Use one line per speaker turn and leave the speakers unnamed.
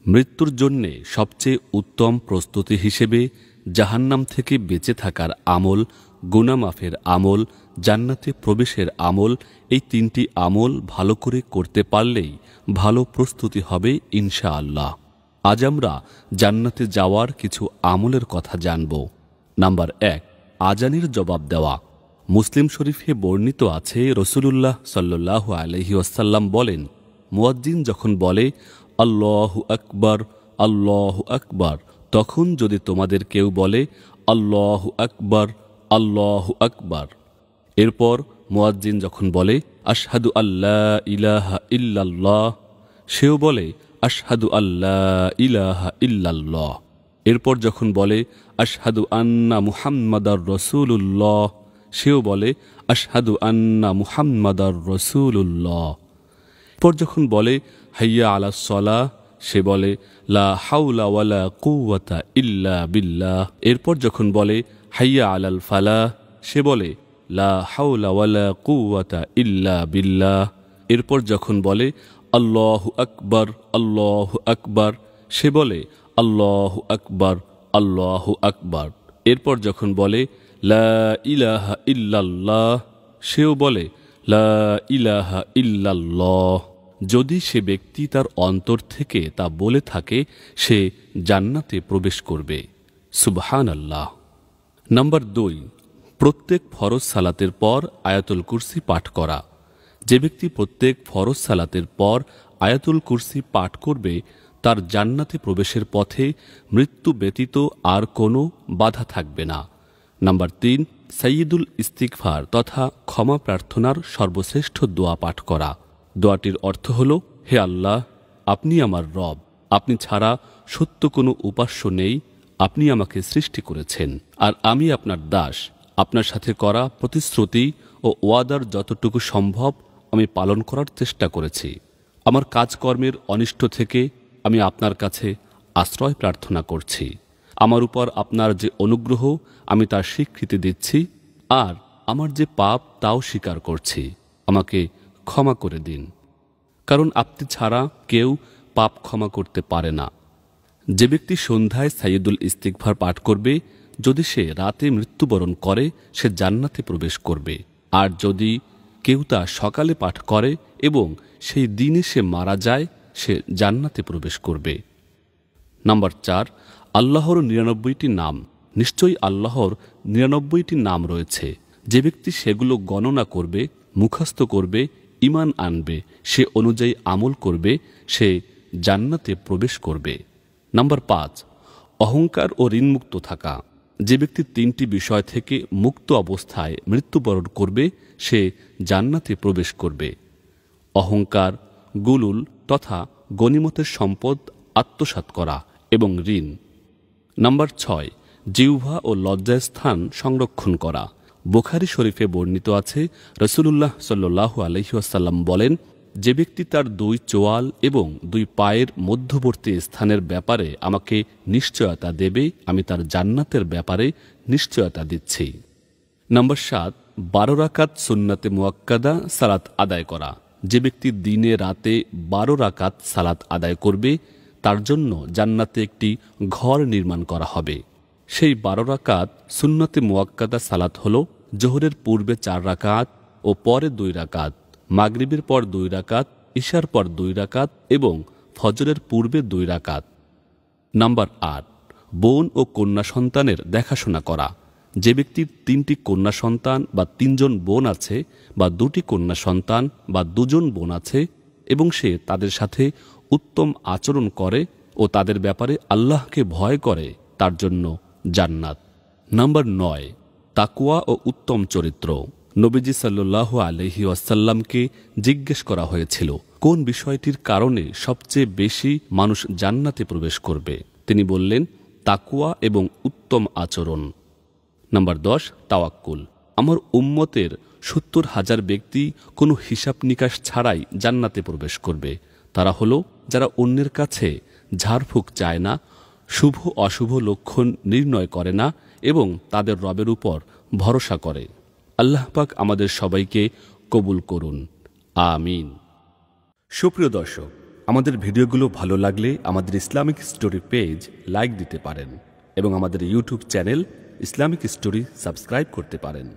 মৃত্যুর জন্যে সবচেয়ে উত্তম প্রস্তুতি হিসেবে জাহান্নাম থেকে বেঁচে থাকার আমল, গুনাহ মাফের আমল, জান্নাতে প্রবেশের আমল, এই তিনটি আমল ভালো করে করতে পারলেই ভালো প্রস্তুতি হবে ইনশাআল্লাহ। আজ আমরা জান্নাতে যাওয়ার কিছু আমলের কথা জানব। নাম্বার 1, আজানের জবাব দেওয়া। মুসলিম শরীফে বর্ণিত আছে, রাসূলুল্লাহ সাল্লাল্লাহু আলাইহি ওয়াসাল্লাম বলেন, মুয়াজ্জিন যখন বলে আল্লাহু আকবার, আল্লাহু আকবার, তখন যদি তোমাদের কেউ বলে আল্লাহু আকবার, আল্লাহু আকবার, এরপর মুয়াজ্জিন যখন বলে আশহাদু আল্লা ইলাহা ইল্লাল্লাহ, সেও বলে আশহাদু আল্লা ইলাহা ইল্লাল্লাহ, এরপর যখন বলে আশহাদু আন্না মুহাম্মাদার রাসূলুল্লাহ, সেও বলে আশহাদু আন্না মুহাম্মাদার রাসূলুল্লাহ, এরপর যখন বলে হাইয়া আলাস সালাহ, সে বলে লা হাওলা ওয়ালা কুওয়াতা ইল্লা বিল্লাহ, এরপর যখন বলে হাইয়া আলাল ফালাহ, সে বলে লা হাওলা ওয়ালা কুওয়াতা ইল্লা বিল্লাহ, এরপর যখন বলে আল্লাহু আকবার, আল্লাহু আকবার, সে বলে আল্লাহু আকবার, আল্লাহু আকবার, এরপর যখন বলে লা ইলাহা ইল্লাল্লাহ, সেও বলে লা ইলাহা ইল্লাল্লাহ। যদি সে ব্যক্তি তার অন্তর থেকে তা বলে থাকে, সে জান্নাতে প্রবেশ করবে। সুবহানাল্লাহ। নাম্বার 2, প্রত্যেক ফরজ সালাতের পর আয়াতুল কুরসি পাঠ করা। যে ব্যক্তি প্রত্যেক ফরজ সালাতের পর আয়াতুল কুরসি পাঠ করবে, তার জান্নাতে প্রবেশের পথে মৃত্যু ব্যতীত আর কোনো বাধা থাকবে না। নাম্বার 3, সাইয়্যিদুল ইস্তিগফার তথা ক্ষমা প্রার্থনার সর্বশ্রেষ্ঠ দোয়া পাঠ করা। দোয়াটির অর্থ হল, হে আল্লাহ, আপনি আমার রব, আপনি ছাড়া সত্য কোনো উপাস্য নেই, আপনি আমাকে সৃষ্টি করেছেন, আর আমি আপনার দাস। আপনার সাথে করা প্রতিশ্রুতি ও ওয়াদার যতটুকু সম্ভব আমি পালন করার চেষ্টা করেছি। আমার কাজকর্মের অনিষ্ট থেকে আমি আপনার কাছে আশ্রয় প্রার্থনা করছি। আমার উপর আপনার যে অনুগ্রহ, আমি তার স্বীকৃতি দিচ্ছি, আর আমার যে পাপ তাও স্বীকার করছি। আমাকে ক্ষমা করে দিন, কারণ আপনি ছাড়া কেউ পাপ ক্ষমা করতে পারে না। যে ব্যক্তি সন্ধ্যায় সাইয়্যিদুল ইস্তিগফার পাঠ করবে, যদি সে রাতে মৃত্যুবরণ করে, সে জান্নাতে প্রবেশ করবে। আর যদি কেউ তা সকালে পাঠ করে এবং সেই দিনে সে মারা যায়, সে জান্নাতে প্রবেশ করবে। নাম্বার 4, আল্লাহর 99টি নাম। নিশ্চয়ই আল্লাহর 99টি নাম রয়েছে। যে ব্যক্তি সেগুলো গণনা করবে, মুখস্থ করবে, ঈমান আনবে, সে অনুযায়ী আমল করবে, সে জান্নাতে প্রবেশ করবে। নাম্বার 5, অহংকার ও ঋণমুক্ত থাকা। যে ব্যক্তি 3টি বিষয় থেকে মুক্ত অবস্থায় মৃত্যুবরণ করবে, সে জান্নাতে প্রবেশ করবে। অহংকার, গুলুল তথা গনিমতের সম্পদ আত্মসাৎ করা এবং ঋণ। নাম্বার 6, জিহ্বা ও লজ্জাস্থান সংরক্ষণ করা। বুখারী শরীফে বর্ণিত আছে, রাসূলুল্লাহ সাল্লাল্লাহু আলাইহি ওয়াসাল্লাম বলেন, যে ব্যক্তি তার 2 চোয়াল এবং 2 পায়ের মধ্যবর্তী স্থানের ব্যাপারে আমাকে নিশ্চয়তা দেবে, আমি তার জান্নাতের ব্যাপারে নিশ্চয়তা দিচ্ছি। নাম্বার 7, 12 রাকাত সুন্নাতে মুয়াক্কাদা সালাত আদায় করা। যে ব্যক্তি দিনে রাতে 12 রাকাত সালাত আদায় করবে, তার জন্য জান্নাতে একটি ঘর নির্মাণ করা হবে। সেই 12 রাকাত সুন্নাতে মুয়াক্কাদা সালাত হল জোহরের পূর্বে 4 রাকাত ও পরে 2 রাকাত, মাগরিবের পর 2 রাকাত, ইশার পর 2 রাকাত এবং ফজরের পূর্বে 2 রাকাত। নাম্বার 8, বোন ও কন্যা সন্তানের দেখাশোনা করা। যে ব্যক্তির 3টি কন্যা সন্তান বা 3 জন বোন আছে, বা 2টি কন্যা সন্তান বা 2 জন বোন আছে, এবং সে তাদের সাথে উত্তম আচরণ করে ও তাদের ব্যাপারে আল্লাহকে ভয় করে, তার জন্য জান্নাত। নাম্বার 9, তাকওয়া ও উত্তম চরিত্র। নবীজি সাল্লাল্লাহু আলাইহি ওয়াসাল্লামকে জিজ্ঞেস করা হয়েছিল, কোন বিষয়টির কারণে সবচেয়ে বেশি মানুষ জান্নাতে প্রবেশ করবে? তিনি বললেন, তাকওয়া এবং উত্তম আচরণ। নাম্বার 10, তাওয়াক্কুল। আমার উম্মতের 70,000 ব্যক্তি কোনো হিসাব নিকাশ ছাড়াই জান্নাতে প্রবেশ করবে। তারা হলো যারা অন্যের কাছে ঝাড়ফুঁক চায় না, শুভ অশুভ লক্ষণ নির্ণয় করে না এবং তাদের রবের উপর ভরসা করে। আল্লাহ পাক আমাদের সবাইকে কবুল করুন, আমিন। সুপ্রিয় দর্শক, আমাদের ভিডিওগুলো ভালো লাগলে আমাদের ইসলামিক স্টোরি পেজ লাইক দিতে পারেন এবং আমাদের YouTube channel Islamic story subscribe করতে পারেন।